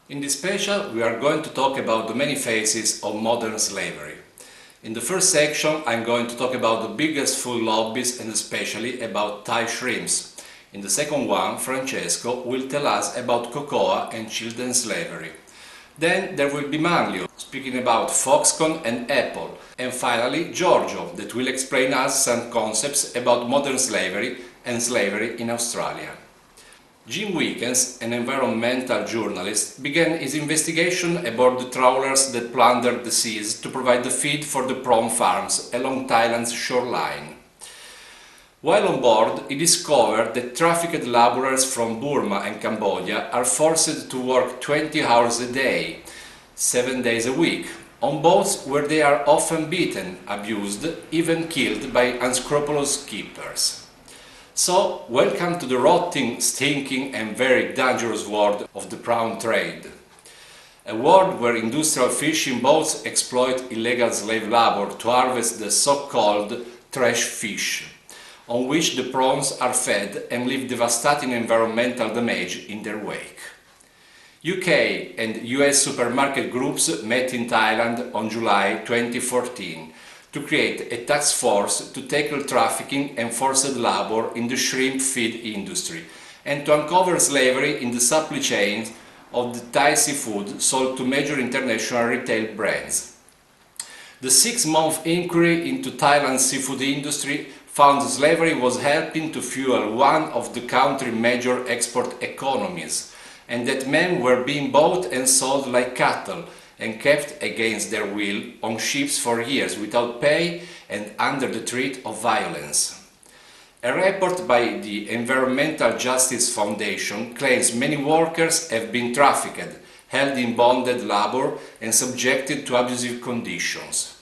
In this special, we are going to talk about the many phases of modern slavery. In the first section, I'm going to talk about the biggest food lobbies and especially about Thai shrimps. In the second one, Francesco will tell us about cocoa and children's slavery. Then there will be Manlio, speaking about Foxconn and Apple. And finally, Giorgio, that will explain us some concepts about modern slavery and slavery in Australia. Jim Wickens, an environmental journalist, began his investigation aboard the trawlers that plundered the seas to provide the feed for the prawn farms along Thailand's shoreline. While on board, he discovered that trafficked laborers from Burma and Cambodia are forced to work 20 hours a day, 7 days a week, on boats where they are often beaten, abused, even killed by unscrupulous keepers. So, welcome to the rotting, stinking and very dangerous world of the prawn trade. A world where industrial fishing boats exploit illegal slave labor to harvest the so-called trash fish, on which the prawns are fed and leave devastating environmental damage in their wake. UK and US supermarket groups met in Thailand on July 2014 to create a task force to tackle trafficking and forced labor in the shrimp feed industry and to uncover slavery in the supply chains of the Thai seafood sold to major international retail brands. The 6-month inquiry into Thailand's seafood industry found slavery was helping to fuel one of the country's major export economies, and that men were being bought and sold like cattle and kept against their will on ships for years without pay and under the threat of violence. A report by the Environmental Justice Foundation claims many workers have been trafficked, held in bonded labor and subjected to abusive conditions.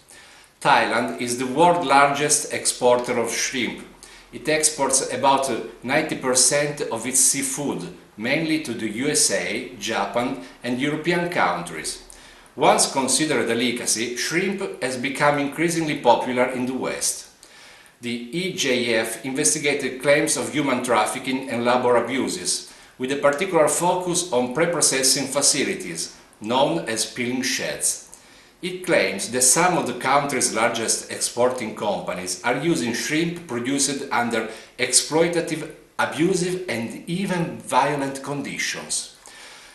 Thailand is the world's largest exporter of shrimp. It exports about 90% of its seafood, mainly to the USA, Japan and European countries. Once considered a delicacy, shrimp has become increasingly popular in the West. The EJF investigated claims of human trafficking and labor abuses, with a particular focus on pre-processing facilities, known as peeling sheds. It claims that some of the country's largest exporting companies are using shrimp produced under exploitative, abusive and even violent conditions.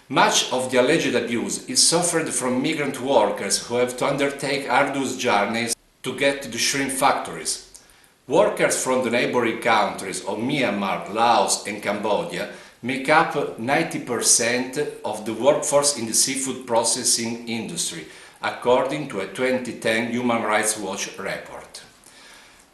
Much of the alleged abuse is suffered from migrant workers who have to undertake arduous journeys to get to the shrimp factories. Workers from the neighboring countries of Myanmar, Laos and Cambodia make up 90% of the workforce in the seafood processing industry, according to a 2010 Human Rights Watch report.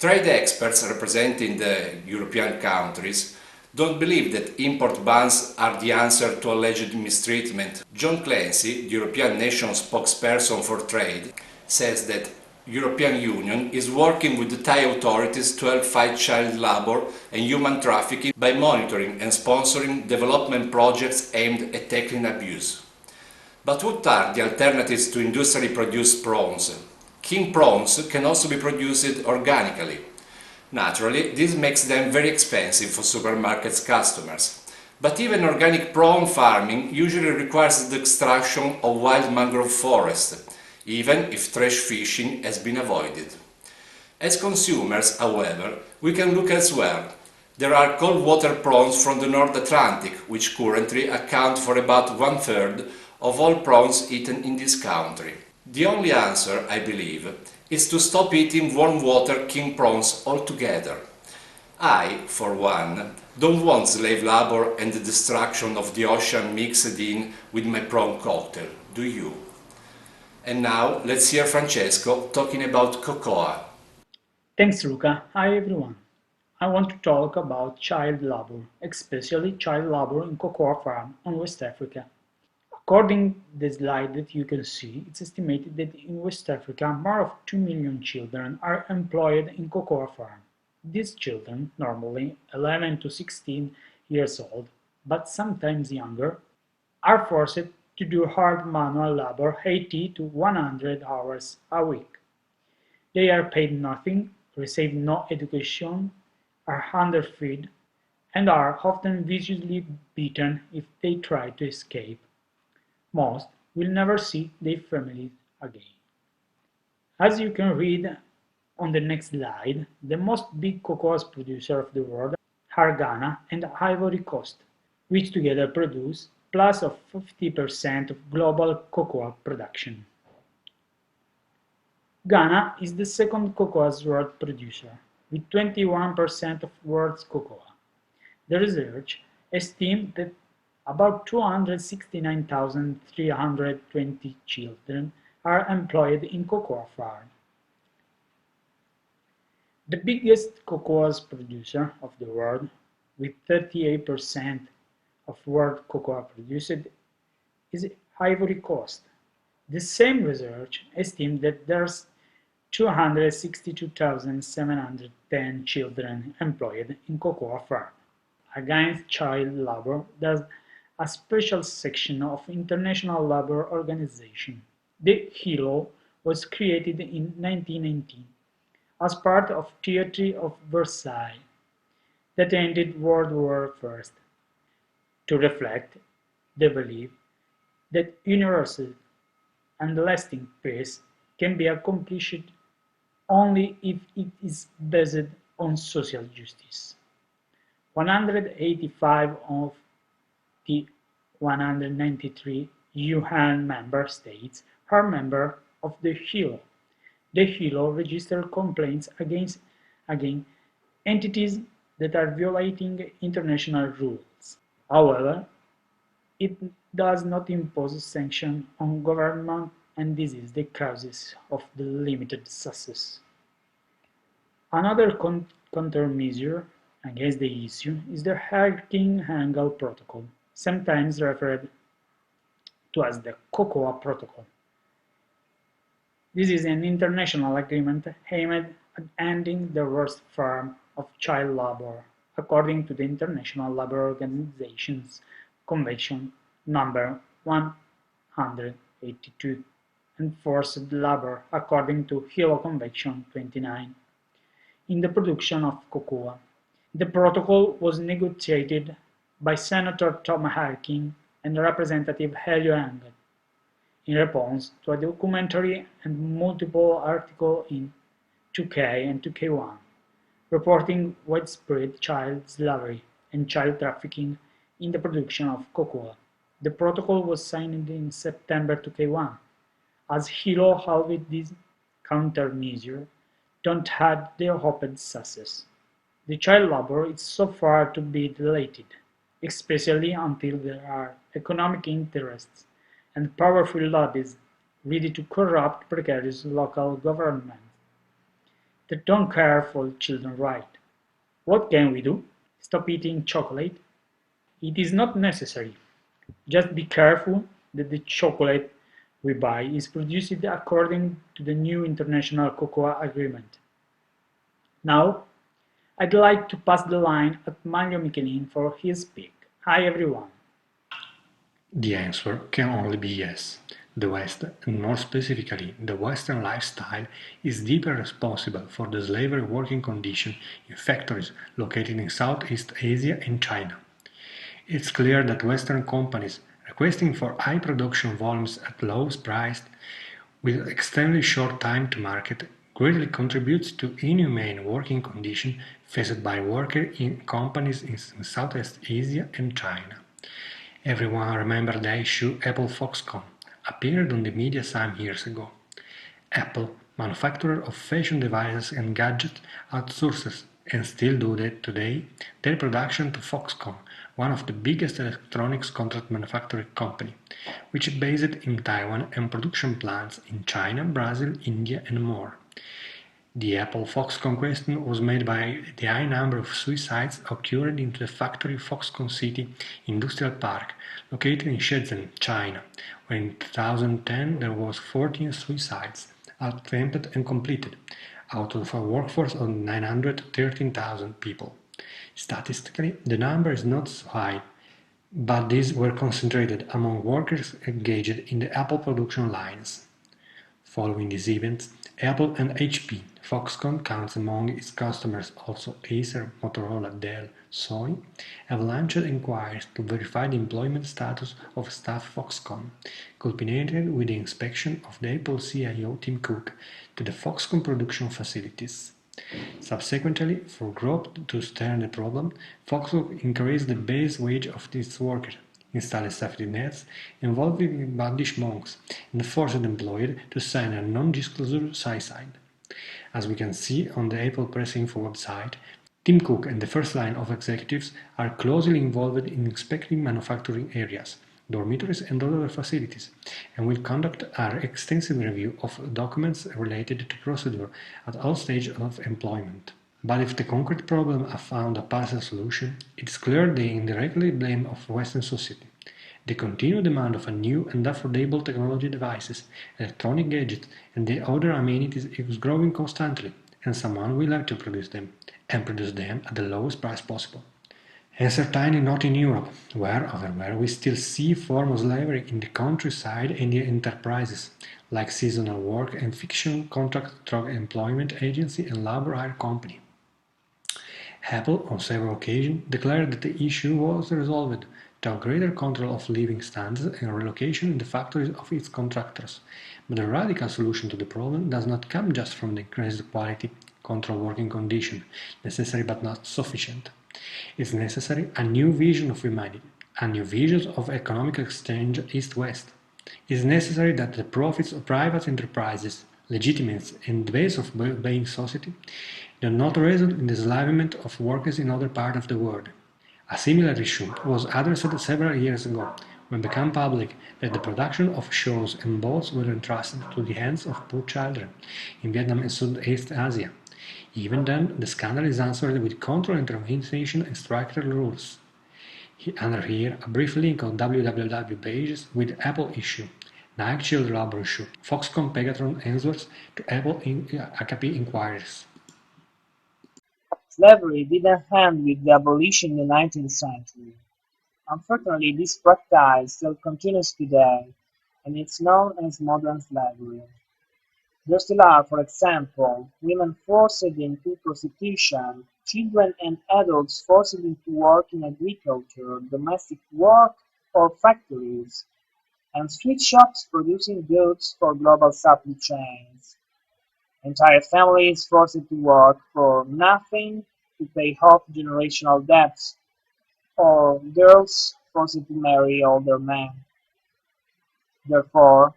Trade experts representing the European countries don't believe that import bans are the answer to alleged mistreatment. John Clancy, the European Nation spokesperson for trade, says that European Union is working with the Thai authorities to help fight child labor and human trafficking by monitoring and sponsoring development projects aimed at tackling abuse. But what are the alternatives to industrially produced prawns? King prawns can also be produced organically. Naturally, this makes them very expensive for supermarkets' customers. But even organic prawn farming usually requires the extraction of wild mangrove forest, even if trash fishing has been avoided. As consumers, however, we can look elsewhere. There are cold water prawns from the North Atlantic, which currently account for about 1/3 of all prawns eaten in this country. The only answer, I believe, is to stop eating warm water king prawns altogether. I, for one, don't want slave labor and the destruction of the ocean mixed in with my prawn cocktail, do you? And now let's hear Francesco talking about cocoa. Thanks, Luca. Hi, everyone. I want to talk about child labor, especially child labor in cocoa farm in West Africa. According to the slide that you can see, it's estimated that in West Africa, more of 2 million children are employed in cocoa farm. These children, normally 11 to 16 years old, but sometimes younger, are forced to do hard manual labor 80 to 100 hours a week. They are paid nothing, receive no education, are underfed, and are often viciously beaten if they try to escape. Most will never see their families again. As you can read on the next slide, the most big cocoa producers of the world are Ghana and Ivory Coast, which together produce plus of 50% of global cocoa production. Ghana is the second cocoa world producer, with 21% of world's cocoa. The research estimates that about 269,320 children are employed in cocoa farms. The biggest cocoa producer of the world, with 38% of world cocoa produced, is Ivory Coast. The same research estimates that there's 262,710 children employed in cocoa farms. Against child labor, there's a special section of International Labour Organization. The ILO was created in 1919 as part of Treaty of Versailles that ended World War I to reflect the belief that universal and lasting peace can be accomplished only if it is based on social justice. 185 of the 193 UN member states are members of the ILO. The ILO registers complaints against entities that are violating international rules. However, it does not impose sanctions on government, and this is the causes of the limited success. Another countermeasure against the issue is the Hurricane Angle Protocol, sometimes referred to as the Cocoa Protocol. This is an international agreement aimed at ending the worst form of child labor, according to the International Labour Organization's Convention number 182, and forced labor, according to ILO Convention 29, in the production of cocoa. The protocol was negotiated by Senator Tom Harkin and Representative Helio Engel in response to a documentary and multiple articles in 2K and 2K1 reporting widespread child slavery and child trafficking in the production of cocoa. The protocol was signed in September 2001. As Hilo halved this countermeasure, don't had the hoped success. The child labor is so far to be deleted, especially until there are economic interests and powerful lobbies ready to corrupt precarious local governments that don't care for children's rights. What can we do? Stop eating chocolate? It is not necessary. Just be careful that the chocolate we buy is produced according to the new International Cocoa Agreement. Now, I'd like to pass the line at Mario Michelin for his speak. Hi everyone. The answer can only be yes. The West, and more specifically the Western lifestyle, is deeply responsible for the slavery working conditions in factories located in Southeast Asia and China. It's clear that Western companies requesting for high production volumes at low prices with extremely short time to market greatly contributes to inhumane working conditions faced by workers in companies in Southeast Asia and China. Everyone remembers the issue Apple Foxconn appeared on the media some years ago. Apple, manufacturer of fashion devices and gadgets, outsources and still do that today their production to Foxconn, one of the biggest electronics contract manufacturing company, which is based in Taiwan and production plants in China, Brazil, India and more. The Apple Foxconn question was made by the high number of suicides occurred in the factory Foxconn City Industrial Park, located in Shenzhen, China, where in 2010 there was 14 suicides, attempted and completed, out of a workforce of 913,000 people. Statistically, the number is not so high, but these were concentrated among workers engaged in the Apple production lines. Following these events, Apple and HP. Foxconn counts among its customers also Acer, Motorola, Dell, Sony, have launched inquiries to verify the employment status of staff Foxconn, culminated with the inspection of the Apple CIO Tim Cook to the Foxconn production facilities. Subsequently, for growth to stem the problem, Foxconn increased the base wage of its workers, installed safety nets involving bandaged monks, and forced employees to sign a non-disclosure suicide. As we can see on the Apple Press Info website, Tim Cook and the first line of executives are closely involved in inspecting manufacturing areas, dormitories and other facilities, and will conduct an extensive review of documents related to procedure at all stages of employment. But if the concrete problem have found a partial solution, it is clear the indirectly blame of Western society. The continued demand of new and affordable technology devices, electronic gadgets, and the other amenities is growing constantly, and someone will have to produce them, and produce them at the lowest price possible. And certainly not in Europe, where we still see forms of slavery in the countryside and the enterprises, like seasonal work and fiction contract through employment agency and labor hire company. Apple, on several occasions, declared that the issue was resolved through greater control of living standards and relocation in the factories of its contractors. But the radical solution to the problem does not come just from the increased quality control working conditions, necessary but not sufficient. It is necessary a new vision of humanity, a new vision of economic exchange east-west. It is necessary that the profits of private enterprises, legitimate and the base of being society, do not result in the enslavement of workers in other parts of the world. A similar issue was addressed several years ago, when it became public that the production of shoes and boats were entrusted to the hands of poor children in Vietnam and Southeast Asia. Even then, the scandal is answered with control intervention and stricter rules. Under here, a brief link on www pages with Apple issue, Nike Child Labor issue, Foxconn Pegatron answers to Apple AKP inquiries. Slavery didn't end with the abolition in the 19th century. Unfortunately, this practice still continues today, and it's known as modern slavery. There still are, for example, women forced into prostitution, children and adults forced into work in agriculture, domestic work, or factories, and street shops producing goods for global supply chains. Entire families forced to work for nothing to pay off generational debts, or girls forced to marry older men. Therefore,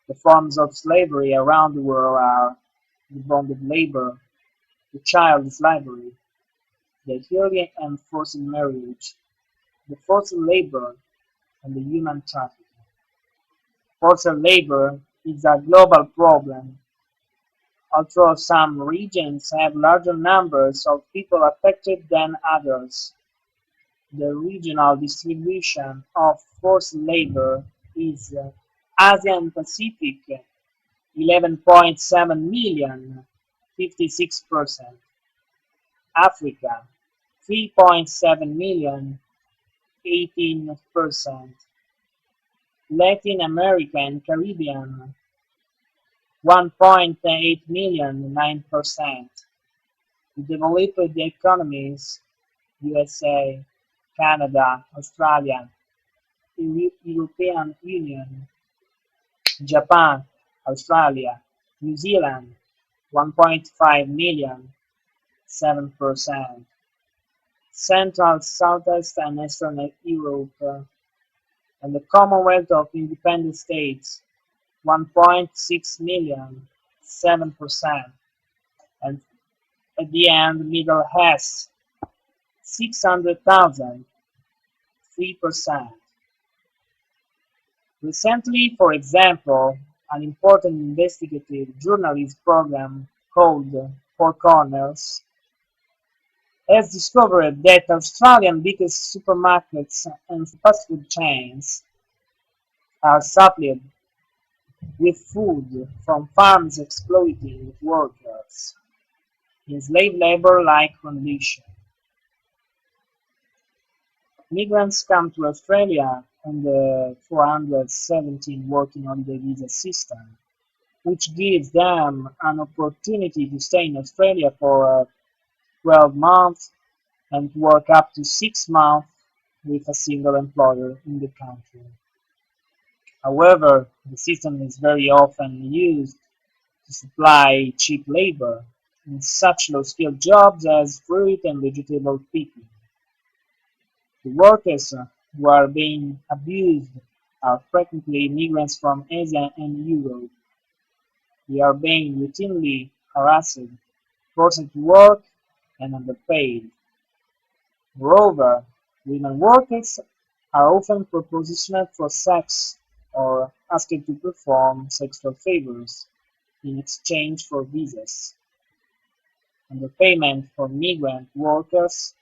the forms of slavery around the world are the bonded labor, the child slavery, the early and forced marriage, the forced labor, and the human trafficking. Forced labor is a global problem, although some regions have larger numbers of people affected than others. The regional distribution of forced labor is Asia and Pacific 11.7 million, 56%; Africa 3.7 million, 18%; Latin America and Caribbean 1.8 million, 9%; the developed economies USA, Canada, Australia, European Union, Japan, Australia, New Zealand 1.5 million, 7%; Central, Southeast and Eastern Europe, and the Commonwealth of Independent States 1.6 million, 7%; and at the end, Middle East 600,000, 3%. Recently, for example, an important investigative journalism program called Four Corners has discovered that Australian biggest supermarkets and fast food chains are supplied with food from farms exploiting workers in slave labor-like conditions. Migrants come to Australia on the 417 working holiday visa system. which gives them an opportunity to stay in Australia for 12 months and to work up to 6 months with a single employer in the country. However, the system is very often used to supply cheap labor in such low-skilled jobs as fruit and vegetable picking. The workers who are being abused are frequently migrants from Asia and Europe. They are being routinely harassed, forced to work, and underpaid. Moreover, women workers are often propositioned for sex or asked to perform sexual favors in exchange for visas. Underpayment for migrant workers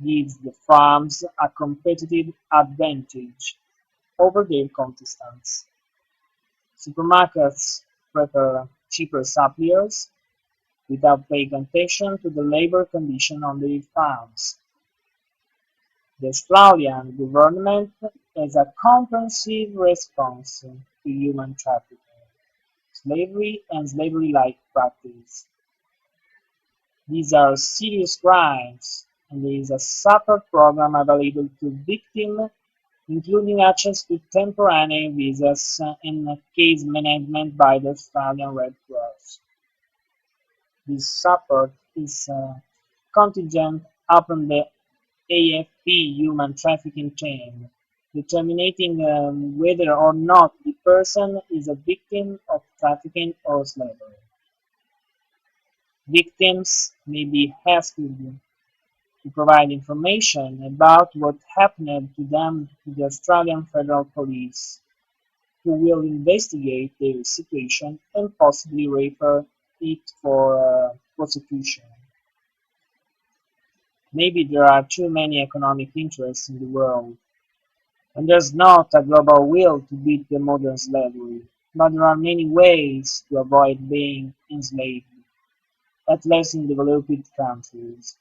gives the farms a competitive advantage over their contestants. Supermarkets prefer cheaper suppliers without paying attention to the labor conditions on their farms. The Australian government has a comprehensive response to human trafficking, slavery and slavery-like practice. These are serious crimes, and there is a support program available to victims, including access to temporary visas and case management by the Australian Red Cross. This support is contingent upon the AFP human trafficking team determining whether or not the person is a victim of trafficking or slavery. Victims may be asked to provide information about what happened to them to the Australian Federal Police, who will investigate their situation and possibly refer it for prosecution. Maybe there are too many economic interests in the world, and there's not a global will to beat the modern slavery, but there are many ways to avoid being enslaved, at least in developed countries.